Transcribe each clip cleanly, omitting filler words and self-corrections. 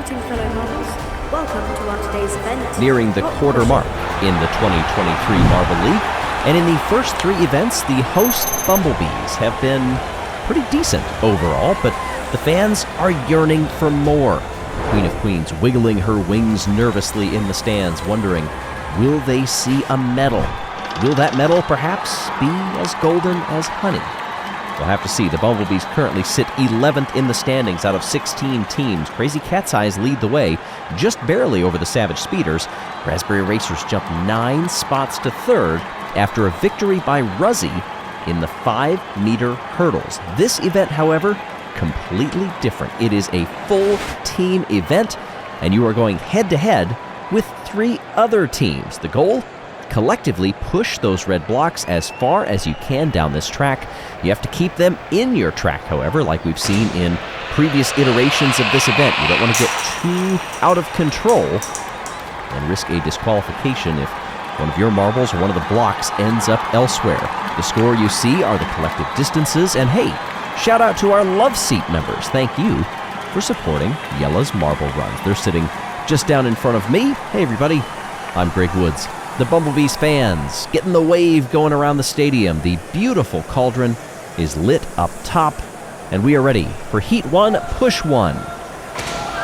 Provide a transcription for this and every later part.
Greeting fellow models. Welcome to our today's event. Nearing the quarter mark in the 2023 Marble League. And in the first 3 events, the host Bumblebees have been pretty decent overall, but the fans are yearning for more. Queen of Queens wiggling her wings nervously in the stands, wondering, will they see a medal? Will that medal perhaps be as golden as honey? We'll have to see. The Bumblebees currently sit 11th in the standings out of 16 teams. Crazy Cat's Eyes lead the way, just barely over the Savage Speeders. Raspberry Racers jump 9 spots to 3rd after a victory by Ruzzy in the 5-meter hurdles. This event, however, completely different. It is a full team event, and you are going head-to-head with 3 other teams. The goal? Collectively push those red blocks as far as you can down this track. You have to keep them in your track, however, like we've seen in previous iterations of this event. You don't want to get too out of control and risk a disqualification if one of your marbles or one of the blocks ends up elsewhere. The score you see are the collective distances, and hey, shout out to our Love Seat members. Thank you for supporting Jelle's Marble Runs. They're sitting just down in front of me. Hey everybody, I'm Greg Woods. The Bumblebees fans getting the wave going around the stadium. The beautiful cauldron is lit up top, and we are ready for Heat 1, Push 1.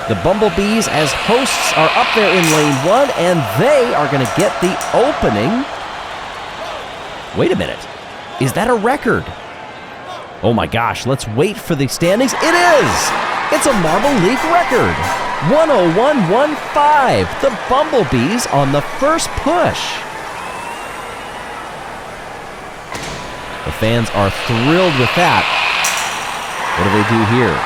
The Bumblebees as hosts are up there in lane 1, and they are going to get the opening. Wait a minute. Is that a record? Oh my gosh, let's wait for the standings. It is! It's a Marble League record. 101.15. The Bumblebees on the first push. The fans are thrilled with that. What do they do here?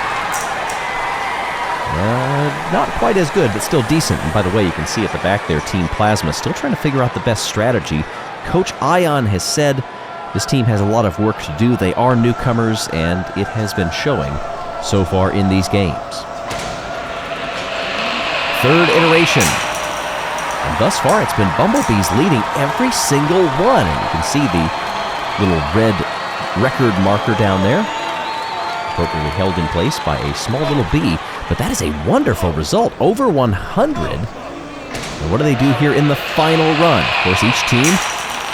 Not quite as good, but still decent. And by the way, you can see at the back there, Team Plasma still trying to figure out the best strategy. Coach Ion has said this team has a lot of work to do. They are newcomers, and it has been showing so far in these games. 3rd iteration. And thus far, it's been Bumblebees leading every single one. And you can see the little red record marker down there, appropriately held in place by a small little bee. But that is a wonderful result, over 100. And what do they do here in the final run? Of course, each team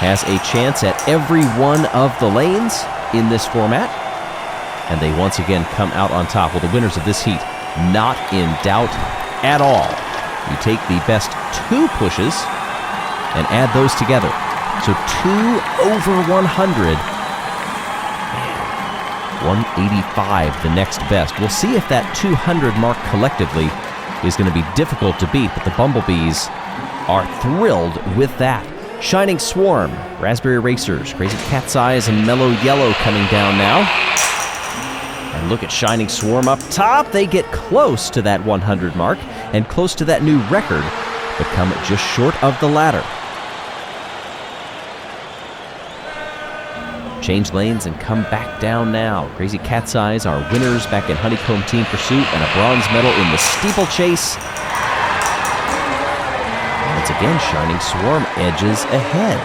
has a chance at every one of the lanes in this format, and they once again come out on top. Well, the winners of this heat, not in doubt at all. You take the best 2 pushes and add those together. So 2 over 100. 185, the next best. We'll see if that 200 mark collectively is going to be difficult to beat, but the Bumblebees are thrilled with that. Shining Swarm, Raspberry Racers, Crazy Cat's Eyes, and Mellow Yellow coming down now. And look at Shining Swarm up top. They get close to that 100 mark and close to that new record, but come just short of the ladder. Change lanes and come back down now. Crazy Cat's Eyes are winners back in Honeycomb Team Pursuit and a bronze medal in the steeplechase. Once again, Shining Swarm edges ahead.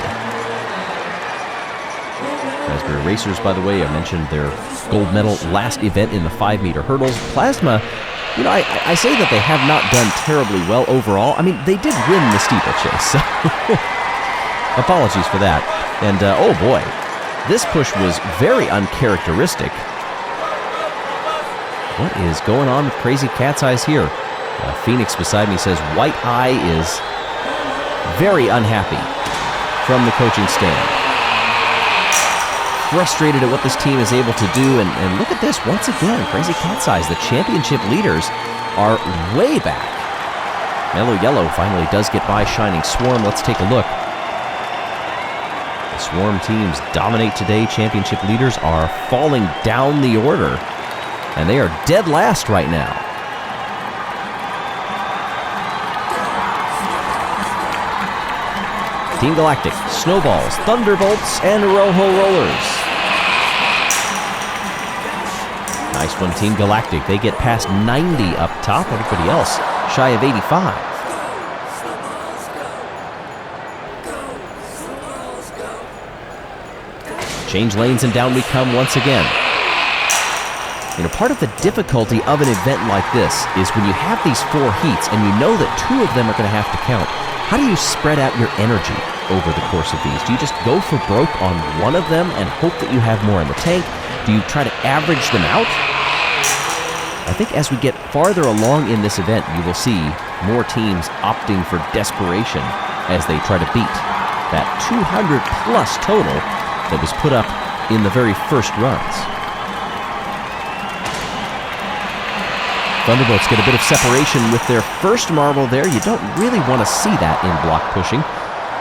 Raspberry Racers, by the way, I mentioned their gold medal last event in the 5-meter hurdles. Plasma, you know, I say that they have not done terribly well overall. I mean, they did win the steeplechase, so apologies for that. And, oh boy, this push was very uncharacteristic. What is going on with Crazy Cat's Eyes here? Phoenix beside me says White Eye is very unhappy from the coaching stand. Frustrated at what this team is able to do, and look at this once again. Crazy Cat's Eyes, the championship leaders, are way back. Mellow Yellow finally does get by Shining Swarm. Let's take a look. The Swarm teams dominate today. Championship leaders are falling down the order, and they are dead last right now. Team Galactic, Snowballs, Thunderbolts, and Rojo Rollers. Nice one, Team Galactic. They get past 90 up top. Everybody else shy of 85. Change lanes and down we come once again. Part of the difficulty of an event like this is when you have these 4 heats and you know that 2 of them are going to have to count. How do you spread out your energy over the course of these? Do you just go for broke on one of them and hope that you have more in the tank? Do you try to average them out? I think as we get farther along in this event, you will see more teams opting for desperation as they try to beat that 200-plus total that was put up in the very first runs. Thunderbolts get a bit of separation with their first marble there. You don't really want to see that in block pushing.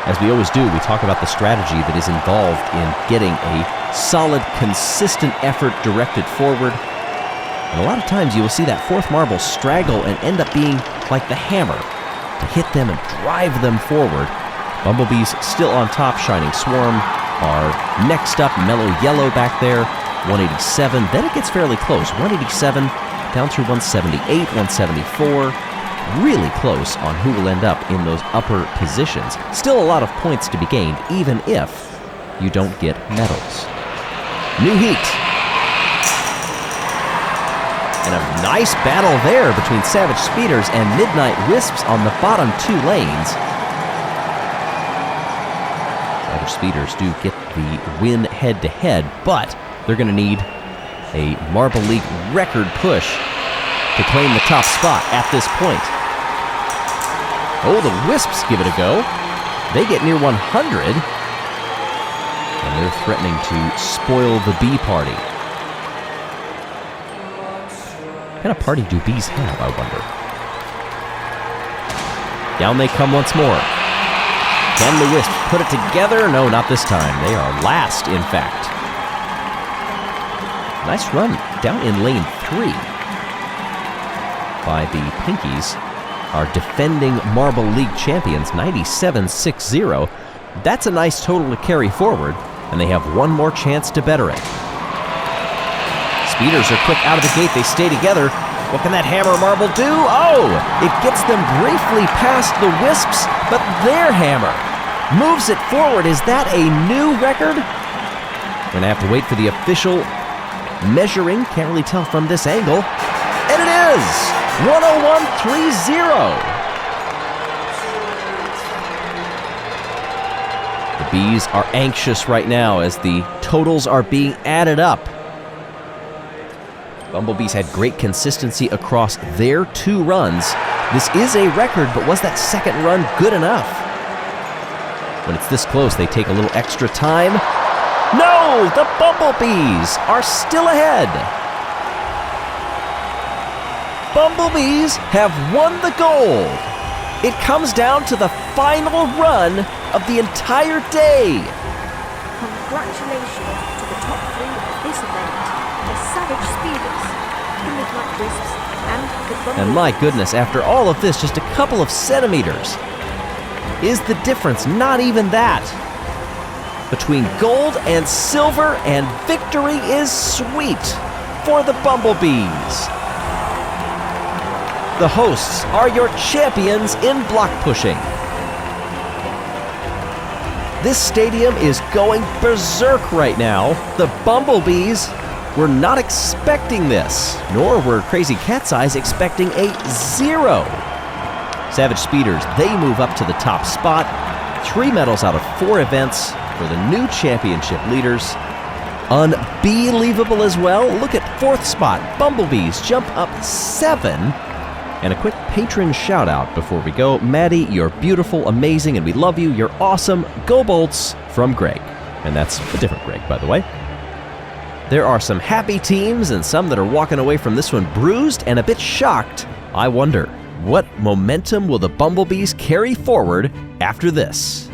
As we always do, we talk about the strategy that is involved in getting a solid, consistent effort directed forward. And a lot of times you will see that 4th marble straggle and end up being like the hammer to hit them and drive them forward. Bumblebees still on top. Shining Swarm are next up. Mellow Yellow back there, 187. Then it gets fairly close. 187 down through 178, 174. Really close on who will end up in those upper positions. Still a lot of points to be gained, even if you don't get medals. New heat. And a nice battle there between Savage Speeders and Midnight Wisps on the bottom 2 lanes. Savage Speeders do get the win head-to-head, but they're going to need a Marble League record push to claim the top spot at this point. Oh, the Wisps give it a go. They get near 100, and they're threatening to spoil the bee party. What kind of party do bees have, I wonder? Down they come once more. Can the Wisps put it together? No, not this time. They are last, in fact. Nice run down in lane 3 by the Pinkies, our defending Marble League champions, 97-60. That's a nice total to carry forward, and they have one more chance to better it. Speeders are quick out of the gate. They stay together. What can that hammer marble do? Oh, it gets them briefly past the Wisps, but their hammer moves it forward. Is that a new record? We're going to have to wait for the official measuring. Can't really tell from this angle. And it is 101.30. The Bees are anxious right now as the totals are being added up. Bumblebees had great consistency across their 2 runs. This is a record, but was that second run good enough? When it's this close, they take a little extra time. No! The Bumblebees are still ahead. Bumblebees have won the gold. It comes down to the final run of the entire day. Congratulations to the top 3 of this event, the Savage Speeders, the Midnight Wisps, and the Bumblebees. And my goodness, after all of this, just a couple of centimeters is the difference. Not even that. Between gold and silver, and victory is sweet for the Bumblebees. The hosts are your champions in block pushing. This stadium is going berserk right now. The Bumblebees were not expecting this, nor were Crazy Cat's Eyes expecting a 0. Savage Speeders, they move up to the top spot. 3 medals out of 4 events for the new championship leaders. Unbelievable as well. Look at 4th spot. Bumblebees jump up 7. And a quick patron shout out before we go. Maddie, you're beautiful, amazing, and we love you. You're awesome. Go Bolts from Greg. And that's a different Greg, by the way. There are some happy teams and some that are walking away from this one bruised and a bit shocked. I wonder, what momentum will the Bumblebees carry forward after this?